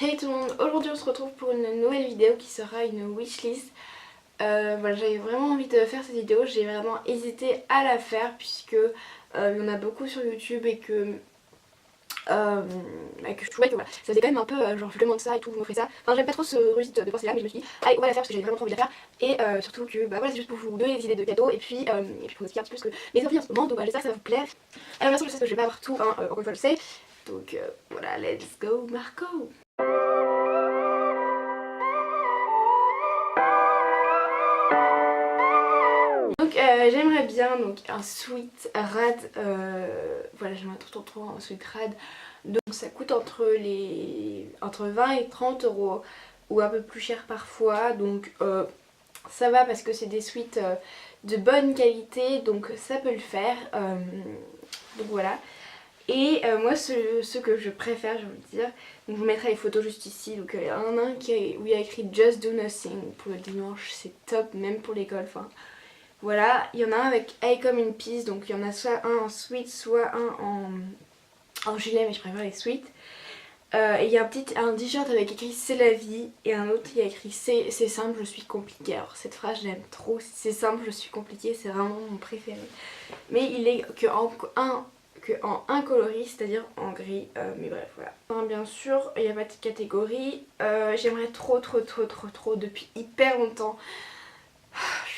Hey tout le monde, aujourd'hui on se retrouve pour une nouvelle vidéo qui sera une wishlist. Voilà, j'avais vraiment envie de faire cette vidéo, j'ai vraiment hésité à la faire puisque il y en a beaucoup sur YouTube et que je trouvais que voilà, ça faisait quand même un peu genre je demande ça et tout, vous m'offrez ça. Enfin j'aime pas trop ce registre de pensée là, mais je me suis dit allez on va la faire parce que j'avais vraiment trop envie de la faire. Et surtout que bah voilà, c'est juste pour vous donner des idées de cadeaux et puis pour vous expliquer un petit peu ce que les envies en ce moment, donc voilà, j'espère que ça vous plaît. Alors bien sûr je sais que je vais pas avoir tout, hein, encore une fois je le sais. Donc voilà, let's go Marco. Donc j'aimerais bien donc un sweat rad, voilà j'aimerais trop un sweat rad, donc ça coûte entre 20 et 30 euros ou un peu plus cher parfois, donc ça va parce que c'est des sweats de bonne qualité, donc ça peut le faire, donc voilà. Et moi ce que je préfère, je vais vous dire, donc je vous mettrai les photos juste ici, donc il y en a un où il y a écrit Just Do Nothing pour le dimanche, c'est top même pour l'école, enfin voilà. Il y en a un avec I Come in Peace, donc il y en a soit un en sweat, soit un en gilet, mais je préfère les sweats. Et il y a un t-shirt avec écrit c'est la vie et un autre il y a écrit c'est simple, je suis compliqué. Alors cette phrase je l'aime trop, c'est simple, je suis compliqué, c'est vraiment mon préféré. Mais il est que en un coloris, c'est-à-dire en gris, mais bref voilà. Enfin, bien sûr il n'y a pas de catégorie, j'aimerais trop depuis hyper longtemps.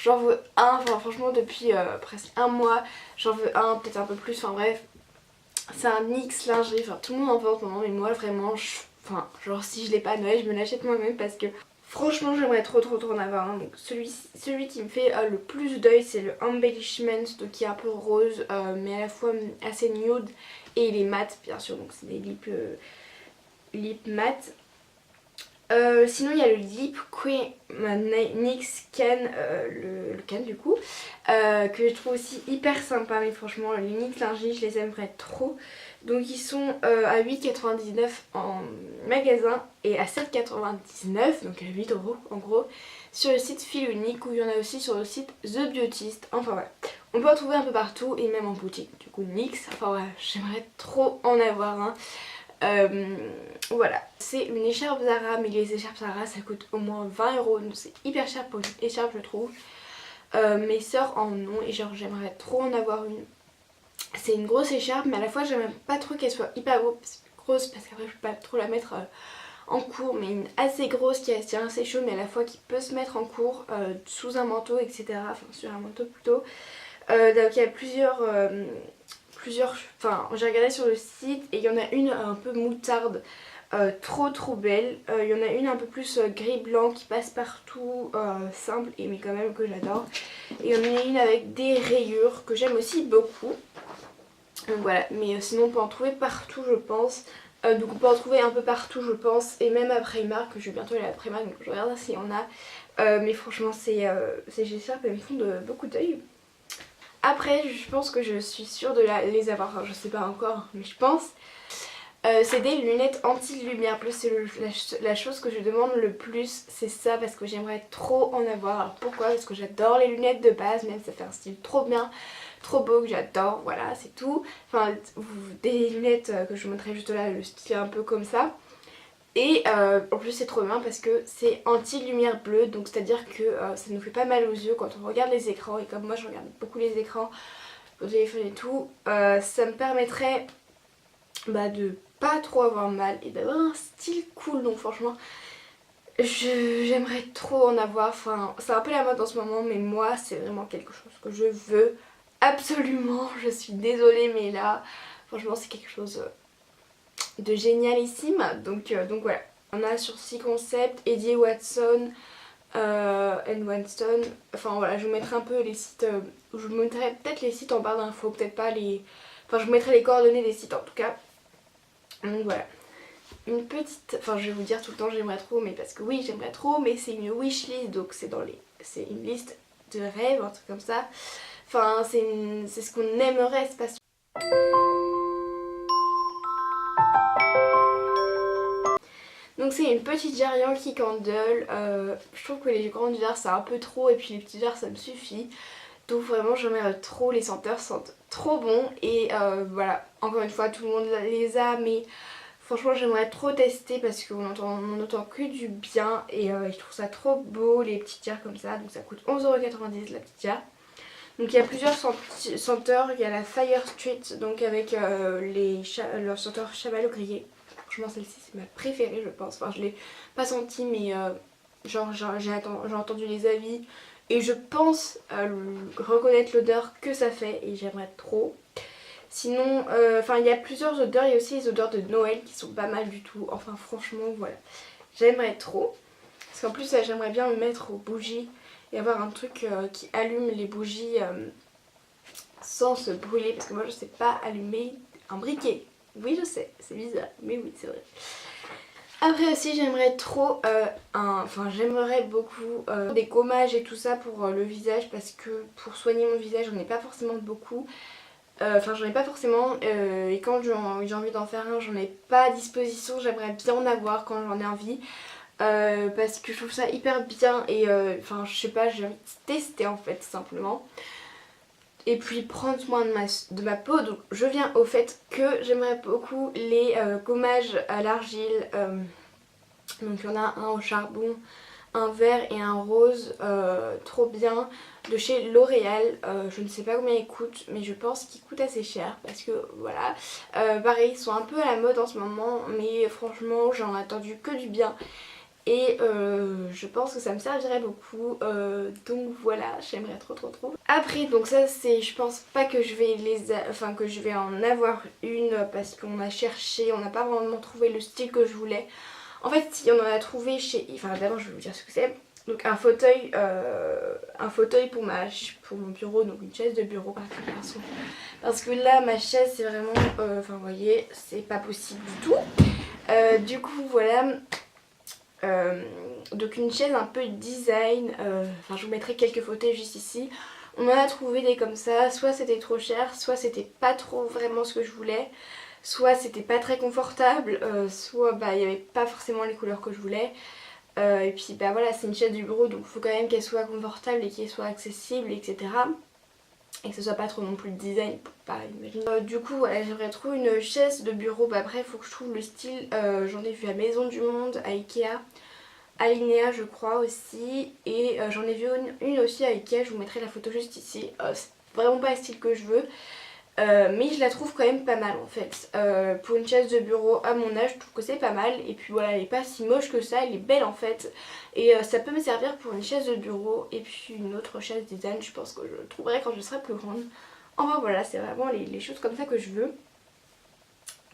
J'en veux un, enfin franchement depuis presque un mois, j'en veux un, peut-être un peu plus, enfin bref. C'est un NYX lingerie, enfin tout le monde en veut en ce moment, mais moi vraiment, enfin genre si je l'ai pas à Noël, je me l'achète moi-même parce que franchement j'aimerais trop en avoir un. Donc celui qui me fait le plus d'œil c'est le Embellishment, donc qui est un peu rose mais à la fois assez nude, et il est mat bien sûr, donc c'est des lip mat. Sinon il y a le Lip Queen NYX Can, le Can du coup, que je trouve aussi hyper sympa, mais franchement les NYX lingerie je les aimerais trop. Donc ils sont à 8,99 en magasin et à 7,99, donc à 8 euros en gros, sur le site Fil Unique, ou il y en a aussi sur le site The Beautist, enfin voilà. On peut en trouver un peu partout et même en boutique, du coup NYX, enfin voilà, j'aimerais trop en avoir un. Voilà, c'est une écharpe Zara, mais les écharpes Zara ça coûte au moins 20 euros, donc c'est hyper cher pour une écharpe je trouve. Mes soeurs en ont et genre j'aimerais trop en avoir une. C'est une grosse écharpe, mais à la fois j'aimerais pas trop qu'elle soit hyper grosse parce qu'après je peux pas trop la mettre en cours, mais une assez grosse qui est assez chaud mais à la fois qui peut se mettre en cours sous un manteau etc, enfin sur un manteau plutôt. Donc il y a plusieurs, enfin j'ai regardé sur le site et il y en a une un peu moutarde, trop belle. Il y en a une un peu plus gris blanc qui passe partout, simple et mais quand même que j'adore. Et il y en a une avec des rayures que j'aime aussi beaucoup. Donc voilà, mais sinon on peut en trouver partout je pense. Donc on peut en trouver un peu partout je pense, et même à Primark, je vais bientôt aller à Primark donc je regarde s'il y en a. Mais franchement ces écharpes elles me font beaucoup d'œil. Après je pense que je suis sûre de les avoir, enfin je sais pas encore mais je pense. C'est des lunettes anti-lumière bleue, c'est la chose que je demande le plus, c'est ça, parce que j'aimerais trop en avoir. Alors pourquoi? Parce que j'adore les lunettes de base, même ça fait un style trop bien, trop beau que j'adore, voilà c'est tout. Enfin des lunettes que je vous montrerai juste là, le style un peu comme ça. Et en plus c'est trop bien parce que c'est anti-lumière bleue, donc c'est à dire que ça nous fait pas mal aux yeux quand on regarde les écrans, et comme moi je regarde beaucoup les écrans au téléphone et tout, ça me permettrait de pas trop avoir mal et d'avoir un style cool. Donc franchement j'aimerais trop en avoir, enfin c'est un peu la mode en ce moment, mais moi c'est vraiment quelque chose que je veux absolument. Je suis désolée mais là franchement c'est quelque chose de génialissime, donc voilà. On a sur 6 concepts, Eddie Watson and Winston, enfin voilà je vous mettrai un peu les sites, je vous mettrai peut-être les sites en barre d'infos, peut-être pas les, enfin je vous mettrai les coordonnées des sites en tout cas. Donc voilà, une petite, enfin je vais vous dire tout le temps j'aimerais trop, mais parce que oui j'aimerais trop, mais c'est une wishlist, donc c'est une liste de rêves, un truc comme ça. Enfin c'est ce qu'on aimerait se passer. Donc c'est une petite jarre Yankee Candle, je trouve que les grandes jarres c'est un peu trop et puis les petites jarres ça me suffit. Donc vraiment j'aimerais trop, les senteurs sentent trop bon et voilà, encore une fois tout le monde les a, mais Franchement j'aimerais trop tester parce on entend que du bien et je trouve ça trop beau les petites jarres comme ça. Donc ça coûte 11,90 € la petite jarre. Donc il y a plusieurs senteurs, il y a la Fire Street donc avec leur senteur chamallow grillé. Franchement celle-ci c'est ma préférée je pense, enfin je l'ai pas sentie mais genre j'ai entendu les avis et je pense reconnaître l'odeur que ça fait et j'aimerais trop. Sinon, il y a plusieurs odeurs, il y a aussi les odeurs de Noël qui sont pas mal du tout. Enfin franchement voilà, j'aimerais trop. Parce qu'en plus j'aimerais bien me mettre aux bougies et avoir un truc qui allume les bougies sans se brûler. Parce que moi je sais pas allumer un briquet. Oui je sais, c'est bizarre, mais oui c'est vrai. Après aussi j'aimerais trop, j'aimerais beaucoup des gommages et tout ça pour le visage. Parce que pour soigner mon visage j'en ai pas forcément beaucoup. J'en ai pas forcément et quand j'ai envie d'en faire un j'en ai pas à disposition, j'aimerais bien en avoir quand j'en ai envie parce que je trouve ça hyper bien et je sais pas, j'ai envie de tester en fait tout simplement et puis prendre soin de ma peau. Donc je viens au fait que j'aimerais beaucoup les gommages à l'argile, donc il y en a un au charbon, un vert et un rose, trop bien, de chez L'Oréal. Je ne sais pas combien ils coûtent mais je pense qu'ils coûtent assez cher parce que voilà, pareil ils sont un peu à la mode en ce moment mais franchement j'en ai attendu que du bien et je pense que ça me servirait beaucoup, donc voilà, j'aimerais trop. Après donc ça c'est, je pense pas que je vais que je vais en avoir une parce qu'on a cherché, on n'a pas vraiment trouvé le style que je voulais. En fait si on en a trouvé chez... d'abord je vais vous dire ce que c'est. Donc un fauteuil pour mon bureau, donc une chaise de bureau parce que là ma chaise c'est vraiment, vous voyez c'est pas possible du tout. Du coup voilà, donc une chaise un peu design, je vous mettrai quelques photos juste ici. On en a trouvé des comme ça, soit c'était trop cher, soit c'était pas trop vraiment ce que je voulais, soit c'était pas très confortable, soit il n'y avait pas forcément les couleurs que je voulais. Et puis voilà, c'est une chaise du bureau donc il faut quand même qu'elle soit confortable et qu'elle soit accessible etc. Et que ce soit pas trop non plus le design pour pas imaginer. Du coup voilà, j'aimerais trop une chaise de bureau. Après il faut que je trouve le style, j'en ai vu à Maison du Monde, à Ikea, à Linea je crois aussi. Et j'en ai vu une aussi à Ikea, je vous mettrai la photo juste ici. C'est vraiment pas le style que je veux. Mais je la trouve quand même pas mal en fait. Pour une chaise de bureau à mon âge je trouve que c'est pas mal. Et puis voilà, elle est pas si moche que ça, elle est belle en fait. Et ça peut me servir pour une chaise de bureau. Et puis une autre chaise design je pense que je le trouverai quand je serai plus grande. Enfin voilà, c'est vraiment les choses comme ça que je veux.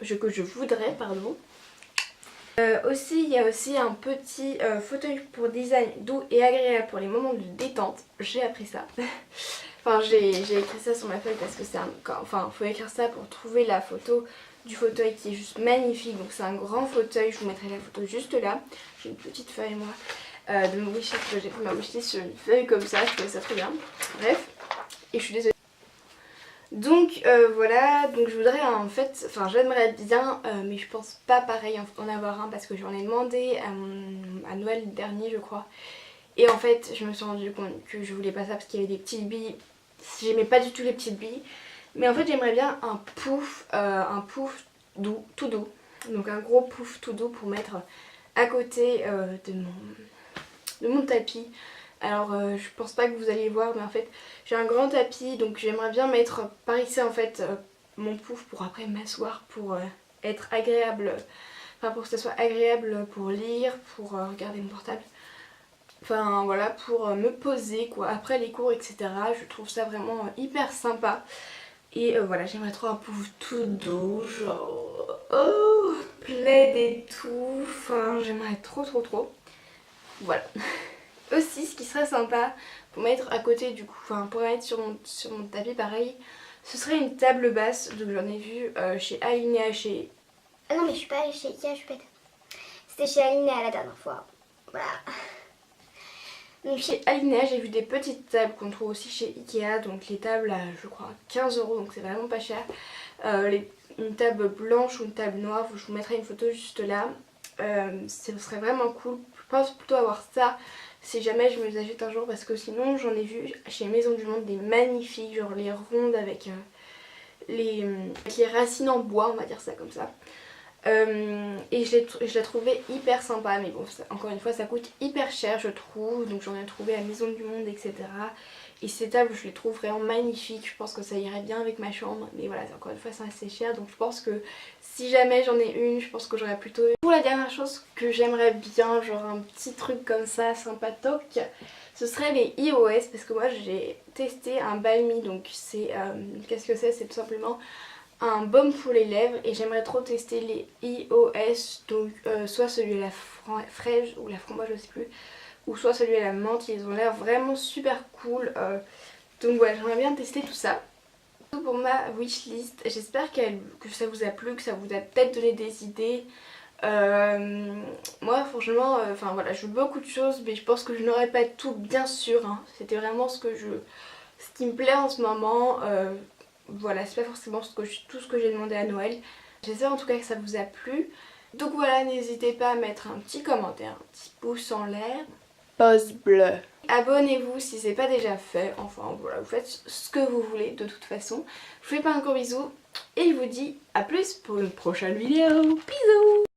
Que je voudrais pardon. Aussi il y a aussi un petit fauteuil pour design doux et agréable pour les moments de détente. J'ai appris ça. J'ai écrit ça sur ma feuille parce que c'est faut écrire ça pour trouver la photo du fauteuil qui est juste magnifique. Donc c'est un grand fauteuil, je vous mettrai la photo juste là. J'ai une petite feuille moi de mon wishlist, que j'ai fait ma wishlist sur une feuille comme ça, je trouvais ça très bien. Bref, et je suis désolée. Donc voilà, donc je voudrais en fait, j'aimerais bien mais je pense pas pareil en avoir un parce que j'en ai demandé à Noël dernier je crois. Et en fait je me suis rendu compte que je voulais pas ça parce qu'il y avait des petites billes. J'aimais pas du tout les petites billes. Mais en fait j'aimerais bien un pouf doux, tout doux. Donc un gros pouf tout doux pour mettre à côté de mon tapis. Alors je pense pas que vous allez voir mais en fait j'ai un grand tapis donc j'aimerais bien mettre par ici en fait mon pouf pour après m'asseoir pour être agréable. Pour que ça soit agréable pour lire, pour regarder mon portable. Enfin voilà, pour me poser quoi, après les cours etc. Je trouve ça vraiment hyper sympa. Et voilà, j'aimerais trop un pouf tout doux, genre plaid et tout. J'aimerais trop. Voilà. Aussi ce qui serait sympa pour mettre à côté du coup, pour mettre sur mon tapis pareil, ce serait une table basse. Donc j'en ai vu chez Alinea, chez... Ah non mais je suis pas allée chez Ikea, je suis bête. C'était chez Alinea la dernière fois. Voilà. Donc chez Alinea j'ai vu des petites tables qu'on trouve aussi chez Ikea. Donc les tables à je crois 15 €, donc c'est vraiment pas cher. Une table blanche ou une table noire, je vous mettrai une photo juste là. Ce serait vraiment cool. Je pense plutôt avoir ça si jamais je me les achète un jour parce que sinon j'en ai vu chez Maison du Monde des magnifiques, genre les rondes avec les racines en bois, on va dire ça comme ça. Et je l'ai trouvé hyper sympa, mais bon, encore une fois, ça coûte hyper cher, je trouve. Donc j'en ai trouvé à Maison du Monde, etc. Et ces tables, je les trouve vraiment magnifiques. Je pense que ça irait bien avec ma chambre. Mais voilà, encore une fois, c'est assez cher. Donc je pense que si jamais j'en ai une, je pense que j'aurais plutôt... Pour la dernière chose que j'aimerais bien, genre un petit truc comme ça, sympatoque, ce serait les iOS. Parce que moi, j'ai testé un balmy. Donc c'est... qu'est-ce que c'est? C'est tout simplement un baume pour les lèvres. Et j'aimerais trop tester les iOS. Donc soit celui à la fraise ou la framboise, je sais plus. Ou soit celui à la menthe, ils ont l'air vraiment super cool. Donc voilà, j'aimerais bien tester tout ça. Pour ma wishlist, j'espère que ça vous a plu, que ça vous a peut-être donné des idées. Moi franchement, enfin voilà, je veux beaucoup de choses, mais je pense que je n'aurai pas tout, bien sûr. Hein. C'était vraiment ce qui me plaît en ce moment. Voilà, c'est pas forcément tout ce que j'ai demandé à Noël. J'espère en tout cas que ça vous a plu. Donc voilà, n'hésitez pas à mettre un petit commentaire, un petit pouce en l'air. Pouce bleu. Abonnez-vous si c'est pas déjà fait. Enfin voilà, vous faites ce que vous voulez de toute façon. Je vous fais pas un gros bisou et je vous dis à plus pour une prochaine vidéo. Bisous.